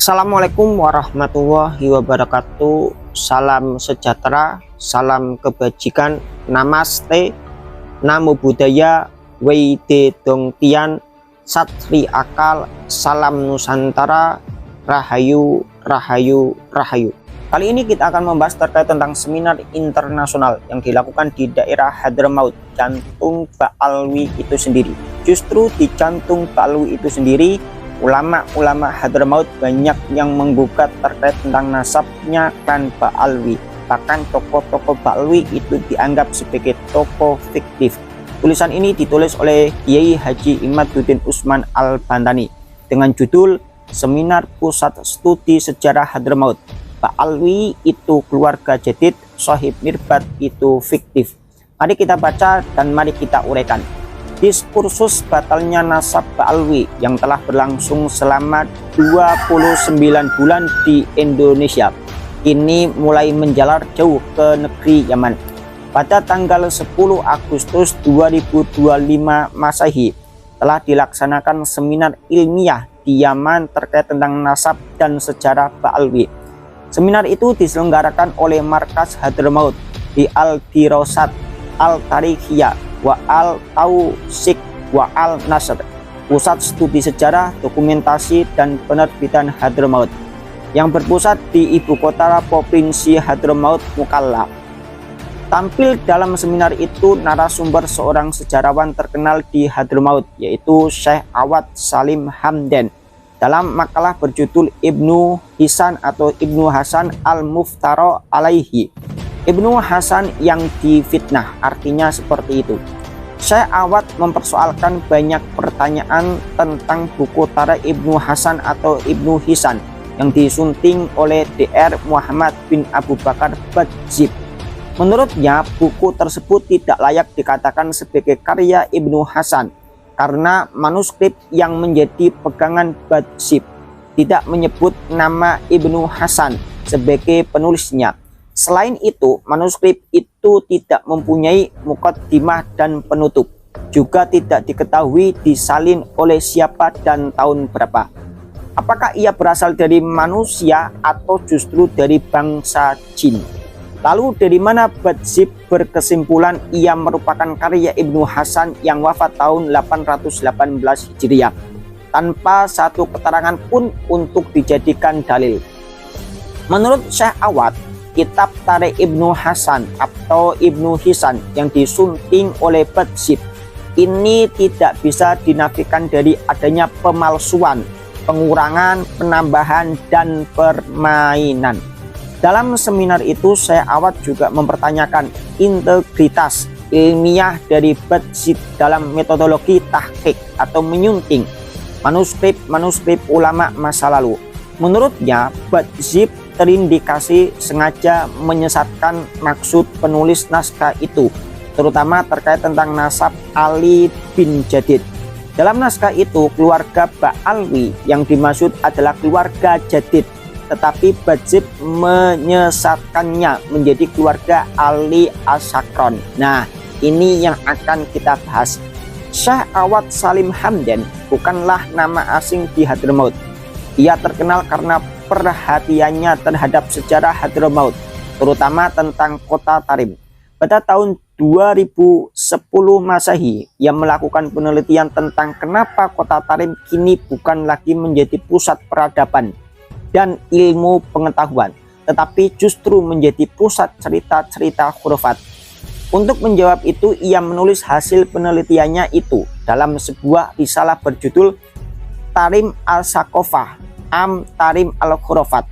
Assalamualaikum warahmatullahi wabarakatuh. Salam sejahtera, salam kebajikan, namaste, namo buddhaya, weide dongtian, sat sri akal, salam nusantara, rahayu, rahayu, rahayu. Kali ini kita akan membahas terkait tentang seminar internasional yang dilakukan di daerah Hadramaut, jantung Ba'alwi itu sendiri. Justru di jantung Ba'alwi itu sendiri, ulama-ulama Hadramaut banyak yang menggugat terkait tentang nasabnya klan Ba'alwi. Bahkan tokoh-tokoh Ba'alwi itu dianggap sebagai tokoh fiktif. Tulisan ini ditulis oleh Kiai Haji Imaduddin Usman Al-Bantani dengan judul Seminar Pusat Studi Sejarah Hadramaut. Ba'alwi itu keluarga jadid, Sohib Mirbat itu fiktif. Mari kita baca dan mari kita uraikan. Diskursus batalnya nasab Ba'alwi yang telah berlangsung selama 29 bulan di Indonesia kini mulai menjalar jauh ke negeri Yaman. Pada tanggal 10 Agustus 2025 Masehi telah dilaksanakan seminar ilmiah di Yaman terkait tentang nasab dan sejarah Ba'alwi. Seminar itu diselenggarakan oleh Markas Hadramaut di Al-Dirasat Al-Tarikhiyah wa Al-Tausik wa Al-Nasr, Pusat Studi Sejarah, Dokumentasi dan Penerbitan Hadramaut, yang berpusat di ibu kota Provinsi Hadramaut Mukalla. Tampil dalam seminar itu narasumber seorang sejarawan terkenal di Hadramaut, yaitu Syekh Awad Salim Hamdan, dalam makalah berjudul Ibnu Hisan atau Ibnu Hasan Al-Muftara Alaihi. Ibnu Hasan yang difitnah, artinya seperti itu. Syekh Awad mempersoalkan banyak pertanyaan tentang buku Tarikh Ibnu Hasan atau Ibnu Hisan yang disunting oleh Dr. Muhammad bin Abu Bakar Badzib. Menurutnya, buku tersebut tidak layak dikatakan sebagai karya Ibnu Hasan karena manuskrip yang menjadi pegangan Badzib tidak menyebut nama Ibnu Hasan sebagai penulisnya. Selain itu, manuskrip itu tidak mempunyai muqaddimah dan penutup. Juga tidak diketahui disalin oleh siapa dan tahun berapa. Apakah ia berasal dari manusia atau justru dari bangsa jin? Lalu dari mana Badzib berkesimpulan ia merupakan karya Ibnu Hasan yang wafat tahun 818 Hijriah tanpa satu keterangan pun untuk dijadikan dalil? Menurut Syekh Awad, kitab Tarikh Ibnu Hasan atau Ibnu Hisan yang disunting oleh Badzib ini tidak bisa dinafikan dari adanya pemalsuan, pengurangan, penambahan, dan permainan. Dalam seminar itu, Syekh Awad juga mempertanyakan integritas ilmiah dari Badzib dalam metodologi tahqiq atau menyunting manuskrip ulama masa lalu. Menurutnya, Badzib terindikasi sengaja menyesatkan maksud penulis naskah itu, terutama terkait tentang nasab Ali bin Jadid. Dalam naskah itu, keluarga Ba'alwi yang dimaksud adalah keluarga Jadid, tetapi Badzib menyesatkannya menjadi keluarga Ali As-Sakron. Nah, ini yang akan kita bahas. Syekh Awad Salim Hamdan bukanlah nama asing di Hadramaut. Ia terkenal karena perhatiannya terhadap sejarah Hadramaut, terutama tentang kota Tarim. Pada tahun 2010 Masehi, ia melakukan penelitian tentang kenapa kota Tarim kini bukan lagi menjadi pusat peradaban dan ilmu pengetahuan, tetapi justru menjadi pusat cerita-cerita khurafat. Untuk menjawab itu, ia menulis hasil penelitiannya itu dalam sebuah risalah berjudul Tarim Al-Sakofah Am Tarim Al-Khurafat,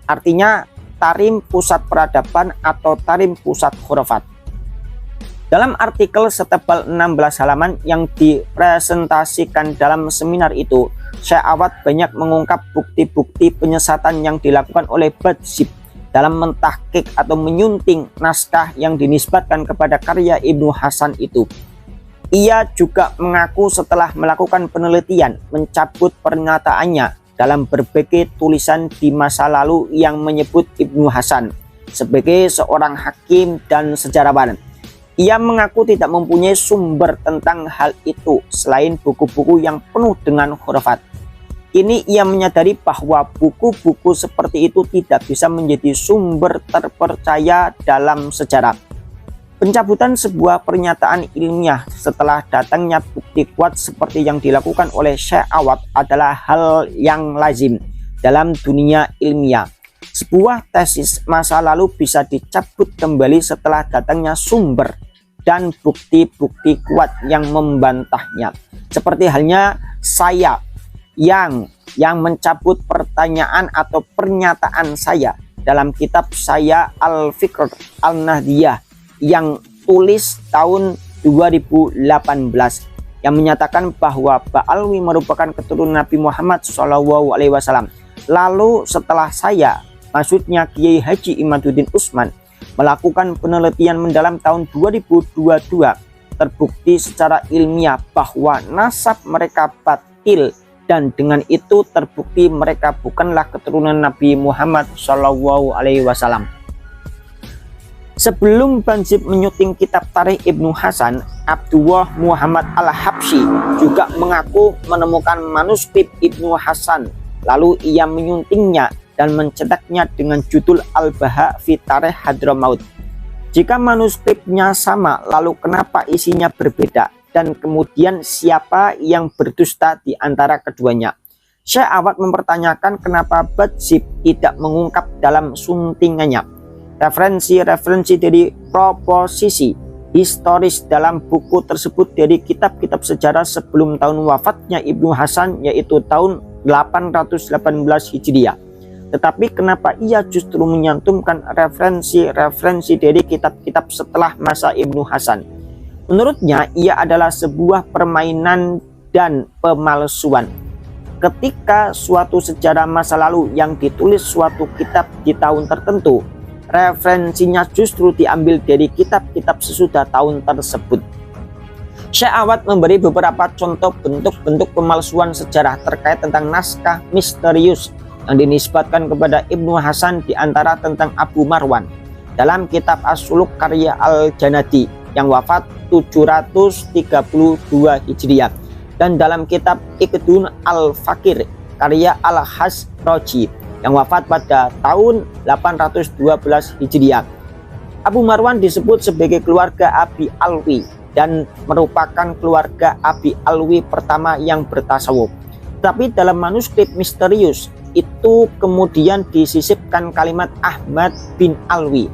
artinya Tarim Pusat Peradaban atau Tarim Pusat Khurafat. Dalam artikel setebal 16 halaman yang dipresentasikan dalam seminar itu, Syekh Awad banyak mengungkap bukti-bukti penyesatan yang dilakukan oleh Badzib dalam mentahqiq atau menyunting naskah yang dinisbatkan kepada karya Ibnu Hasan itu. Ia juga mengaku setelah melakukan penelitian mencabut pernyataannya dalam berbagai tulisan di masa lalu yang menyebut Ibnu Hasan sebagai seorang hakim dan sejarawan. Ia mengaku tidak mempunyai sumber tentang hal itu selain buku-buku yang penuh dengan khurafat. Kini ia menyadari bahwa buku-buku seperti itu tidak bisa menjadi sumber terpercaya dalam sejarah. Pencabutan sebuah pernyataan ilmiah setelah datangnya bukti kuat seperti yang dilakukan oleh Syekh Awad adalah hal yang lazim dalam dunia ilmiah. Sebuah tesis masa lalu bisa dicabut kembali setelah datangnya sumber dan bukti-bukti kuat yang membantahnya. Seperti halnya saya yang mencabut pertanyaan atau pernyataan saya dalam kitab saya Al-Fikr Al-Nahdiyah yang tulis tahun 2018 yang menyatakan bahwa Ba'alwi merupakan keturunan Nabi Muhammad SAW. Lalu setelah saya, maksudnya Kiai Haji Imaduddin Usman, melakukan penelitian mendalam tahun 2022, terbukti secara ilmiah bahwa nasab mereka batil, dan dengan itu terbukti mereka bukanlah keturunan Nabi Muhammad SAW. Sebelum Banjib menyuting kitab Tarikh Ibnu Hasan, Abdullah Muhammad Al-Habsyi juga mengaku menemukan manuskrip Ibnu Hasan. Lalu ia menyuntingnya dan mencetaknya dengan judul Al-Baha fi Tarikh Hadramaut. Jika manuskripnya sama, lalu kenapa isinya berbeda? Dan kemudian siapa yang berdusta di antara keduanya? Syekh Awad mempertanyakan kenapa Banjib tidak mengungkap dalam suntingannya referensi-referensi dari proposisi historis dalam buku tersebut dari kitab-kitab sejarah sebelum tahun wafatnya Ibnu Hasan, yaitu tahun 818 Hijriah. Tetapi kenapa ia justru menyantumkan referensi-referensi dari kitab-kitab setelah masa Ibnu Hasan? Menurutnya, ia adalah sebuah permainan dan pemalsuan. Ketika suatu sejarah masa lalu yang ditulis suatu kitab di tahun tertentu, referensinya justru diambil dari kitab-kitab sesudah tahun tersebut. Syekh Awad memberi beberapa contoh bentuk-bentuk pemalsuan sejarah terkait tentang naskah misterius yang dinisbatkan kepada Ibnu Hasan, di antara tentang Abu Marwan dalam kitab As-Suluk karya Al-Janadi yang wafat 732 Hijriah, dan dalam kitab Iqdun Al-Fakir karya Al-Hasroji yang wafat pada tahun 812 Hijriah. Abu Marwan disebut sebagai keluarga Abi Alwi dan merupakan keluarga Abi Alwi pertama yang bertasawuf. Tapi dalam manuskrip misterius itu kemudian disisipkan kalimat Ahmad bin Alwi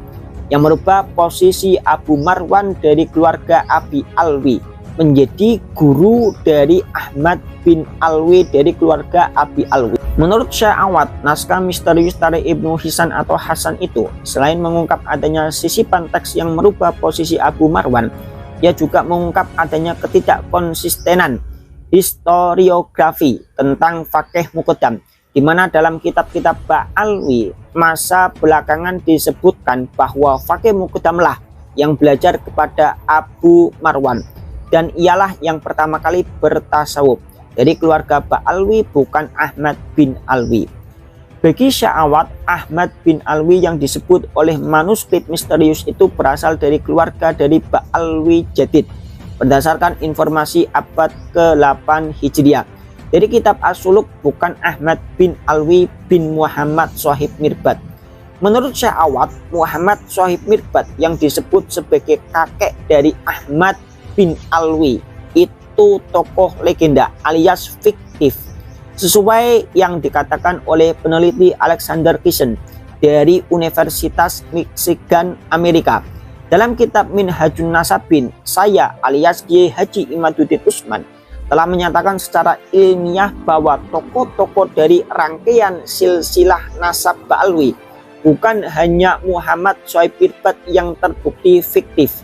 yang merubah posisi Abu Marwan dari keluarga Abi Alwi menjadi guru dari Ahmad bin Alwi dari keluarga Abi Alwi. Menurut Syekh Awad, naskah misterius Tarikh Ibnu Hisan atau Hasan itu selain mengungkap adanya sisipan teks yang merubah posisi Abu Marwan, ia juga mengungkap adanya ketidakkonsistenan historiografi tentang Fakih Muqaddam, di mana dalam kitab-kitab Ba'alwi masa belakangan disebutkan bahwa Fakih Muqaddam lah yang belajar kepada Abu Marwan, dan ialah yang pertama kali bertasawuf. Dari keluarga Ba'alwi, bukan Ahmad bin Alwi. Bagi Syekh Awad, Ahmad bin Alwi yang disebut oleh manuskrip misterius itu berasal dari keluarga dari Ba'alwi Jadid berdasarkan informasi abad ke-8 Hijriah. Dari kitab As-Suluk, bukan Ahmad bin Alwi bin Muhammad Shahib Mirbad. Menurut Syekh Awad, Muhammad Shahib Mirbad yang disebut sebagai kakek dari Ahmad bin Alwi itu tokoh legenda alias fiktif, sesuai yang dikatakan oleh peneliti Alexander Kisen dari Universitas Michigan, Amerika. Dalam kitab Minhajun Nasabin, saya alias Kiai Haji Imaduddin Usman telah menyatakan secara ilmiah bahwa tokoh-tokoh dari rangkaian silsilah nasab Ba'alwi bukan hanya Muhammad Shahib Mirbad yang terbukti fiktif,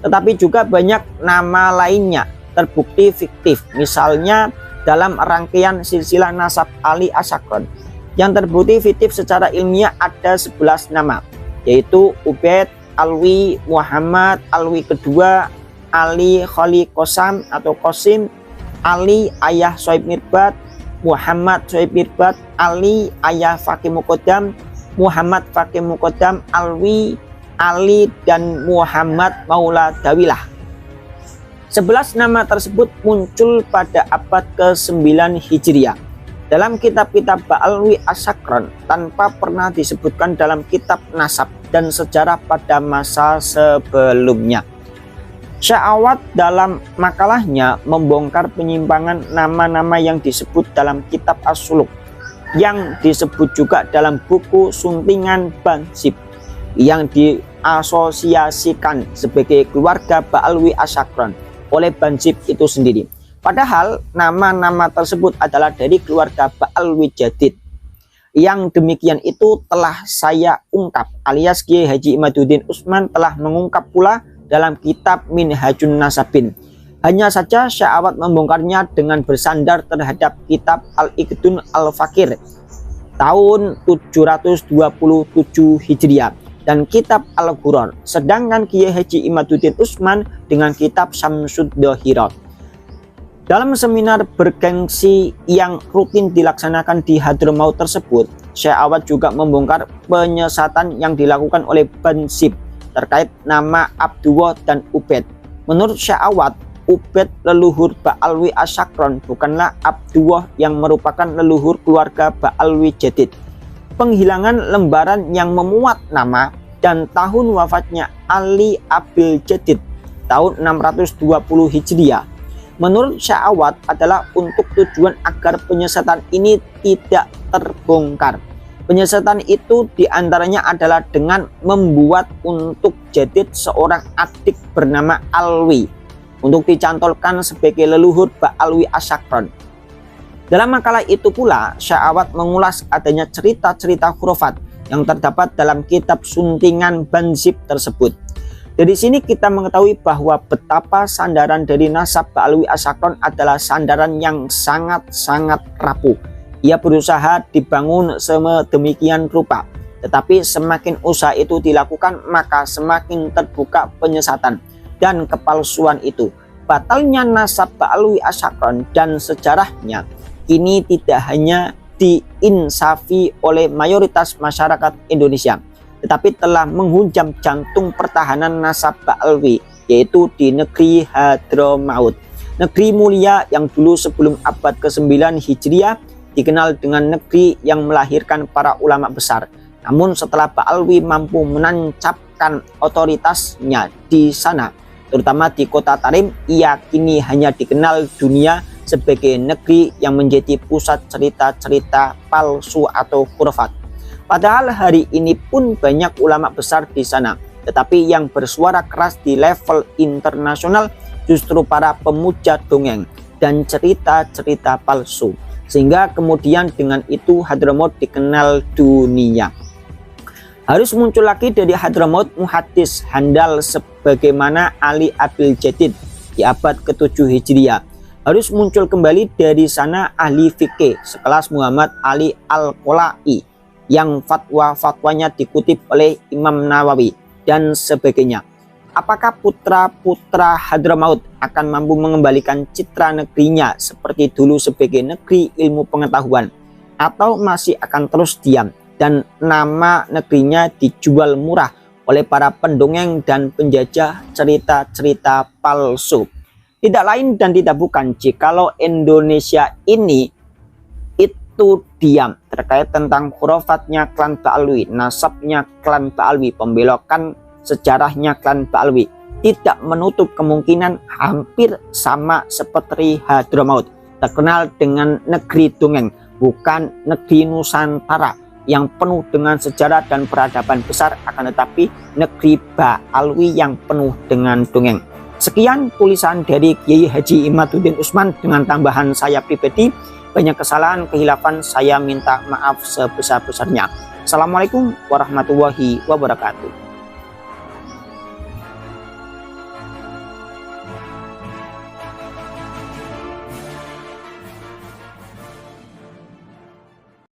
tetapi juga banyak nama lainnya terbukti fiktif. Misalnya dalam rangkaian silsilah nasab Ali As-Sakron yang terbukti fiktif secara ilmiah ada 11 nama, yaitu Ubaid Alwi, Muhammad Alwi kedua, Ali Khali Qasam atau Qasim, Ali ayah Shahib Mirbad, Muhammad Shahib Mirbad, Ali ayah Fakih Muqaddam, Muhammad Fakih Muqaddam, Alwi, Ali, dan Muhammad Maula Dawilah. 11 nama tersebut muncul pada abad ke-9 Hijriah dalam kitab-kitab Ba'alwi Asyakron tanpa pernah disebutkan dalam kitab nasab dan sejarah pada masa sebelumnya. Sya'awat dalam makalahnya membongkar penyimpangan nama-nama yang disebut dalam kitab As-Suluk, yang disebut juga dalam buku Suntingan Bansib, yang diasosiasikan sebagai keluarga Ba'alwi Asyakron oleh Bansib itu sendiri. Padahal nama-nama tersebut adalah dari keluarga Ba'alwi Jadid. Yang demikian itu telah saya ungkap, alias Kiai Haji Imaduddin Utsman telah mengungkap pula dalam kitab Minhajun Nasabin. Hanya saja Sya'awat membongkarnya dengan bersandar terhadap kitab Al-Iqdun Al-Fakir tahun 727 Hijriah dan kitab Al-Ghuror. Sedangkan Kiai Haji Imaduddin Utsman dengan kitab Syamsud Dhahirat. Dalam seminar bergengsi yang rutin dilaksanakan di Hadramaut tersebut, Sya'awat juga membongkar penyesatan yang dilakukan oleh Bansib terkait nama Abdullah dan Ubaid. Menurut Sya'awat, Ubaid leluhur Ba'alwi Asyakron, bukanlah Abdullah yang merupakan leluhur keluarga Ba'alwi Jadid. Penghilangan lembaran yang memuat nama dan tahun wafatnya Ali Abil Jadid tahun 620 Hijriah menurut Sya'awat adalah untuk tujuan agar penyesatan ini tidak terbongkar. Penyesatan itu diantaranya adalah dengan membuat untuk Jadid seorang adik bernama Alwi untuk dicantolkan sebagai leluhur Ba'alwi Asyakron. Dalam makalah itu pula Sya'awat mengulas adanya cerita-cerita khurafat yang terdapat dalam kitab Suntingan Bansib tersebut. Dari sini kita mengetahui bahwa betapa sandaran dari nasab Ba'alwi Asyakron adalah sandaran yang sangat-sangat rapuh. Ia berusaha dibangun sedemikian rupa, tetapi semakin usaha itu dilakukan maka semakin terbuka penyesatan dan kepalsuan itu. Batalnya nasab Ba'alwi Asyakron dan sejarahnya kini tidak hanya diinsafi oleh mayoritas masyarakat Indonesia, tetapi telah menghunjam jantung pertahanan nasab Ba'alwi, yaitu di negeri Hadramaut. Negeri mulia yang dulu sebelum abad ke-9 Hijriah dikenal dengan negeri yang melahirkan para ulama besar. Namun setelah Ba'alwi mampu menancapkan otoritasnya di sana, terutama di kota Tarim, ia kini hanya dikenal dunia sebagai negeri yang menjadi pusat cerita-cerita palsu atau khurafat. Padahal hari ini pun banyak ulama besar di sana, tetapi yang bersuara keras di level internasional justru para pemuja dongeng dan cerita-cerita palsu. Sehingga kemudian dengan itu Hadramaut dikenal dunia. Harus muncul lagi dari Hadramaut muhaddis handal sebagaimana Ali Abil Jadid di abad ke-7 Hijriah. Harus muncul kembali dari sana ahli fikih sekelas Muhammad Ali Al-Qolai yang fatwa-fatwanya dikutip oleh Imam Nawawi dan sebagainya. Apakah putra-putra Hadramaut akan mampu mengembalikan citra negerinya seperti dulu sebagai negeri ilmu pengetahuan, atau masih akan terus diam dan nama negerinya dijual murah oleh para pendongeng dan penjajah cerita-cerita palsu? Tidak lain dan tidak bukan jikalau Indonesia ini itu diam terkait tentang khurafatnya klan Ba'alwi, nasabnya klan Ba'alwi, pembelokan sejarahnya klan Ba'alwi, tidak menutup kemungkinan hampir sama seperti Hadramaut, terkenal dengan negeri dongeng, bukan negeri Nusantara yang penuh dengan sejarah dan peradaban besar, akan tetapi negeri Ba'alwi yang penuh dengan dongeng. Sekian tulisan dari Kiai Haji Imaduddin Utsman dengan tambahan saya pribadi. Banyak kesalahan, kehilafan, saya minta maaf sebesar-besarnya. Assalamualaikum warahmatullahi wabarakatuh.